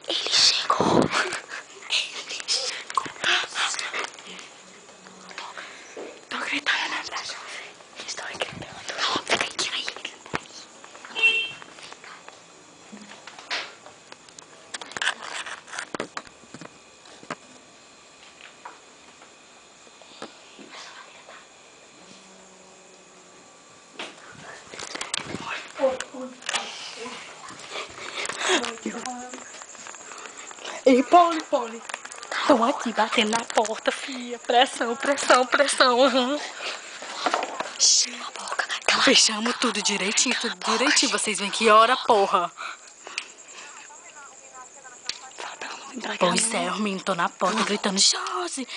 Ele chegou. Estão gritando, né? Eles estão gritando. Pega aí. Ei, Poli. Estão aqui batendo na porta, filha. Pressão. Uhum. Cala a boca. Fechamos tudo direitinho. Vocês veem que hora, porra. Pois é, os meninos estão na porta gritando: Josi.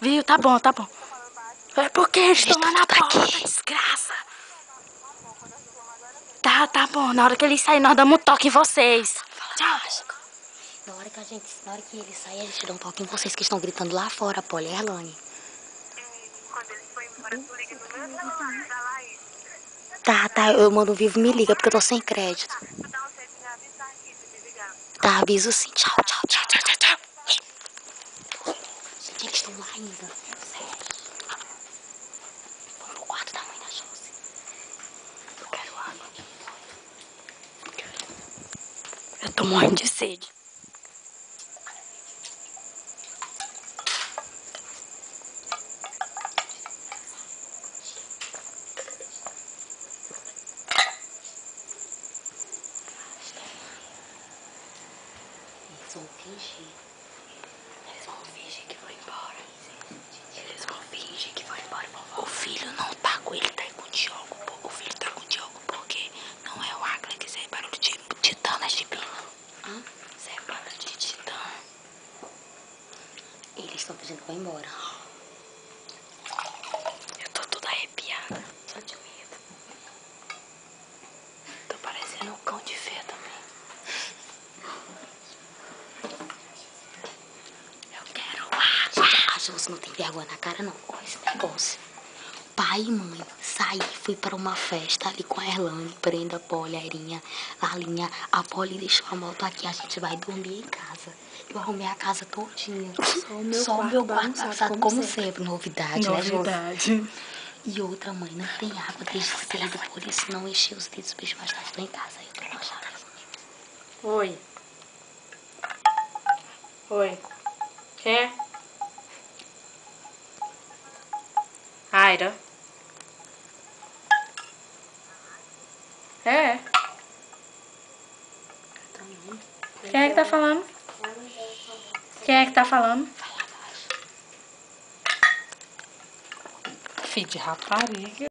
Viu? Tá bom. É porque eles estão lá na porta, desgraça. Tá bom. Na hora que eles saírem, nós damos um toque em vocês. Tchau. Na hora que eles saírem, eles dão um toque em vocês que estão gritando lá fora, Poli, Erlane. Quando eles forem embora, tu liga no meu celular, da Laís. Tá, eu mando um vivo, me liga, porque eu tô sem crédito. Vou dar um jeito de avisar aqui, se me ligar. Tá, aviso sim. Tchau. Gente, eles estão lá ainda. Sério. Vamos no quarto da mãe da Josi. Eu quero água. Eu tô morrendo de sede. Eles vão fingir que vão embora. O filho não tá com ele, tá aí com o Diogo. O filho tá com o Diogo porque não é o Agla que isso é barulho de titã na chibina. Isso é barulho de titã. Eles estão fingindo que vão embora. Eu tô toda arrepiada. Só de medo. Tô parecendo um cão de fé também. Eu quero água. A Josi não tem vergonha na cara, não. Olha esse negócio. Pai e mãe fui para uma festa ali com a Erlane, Brenda, Poli, a Irinha, a Linha. A Poli deixou a moto aqui, a gente vai dormir em casa. Eu arrumei a casa todinha. Só o meu quarto bagunçado, como sempre. Novidade, né, Josi? E outra, mãe, não tem água desde cedo, por isso não enchi os dedos, bicho, mais tarde tô em casa. Aí eu tô com a chave. Oi. Quer? Aira. É. Quem é que tá falando? Filho de rapariga.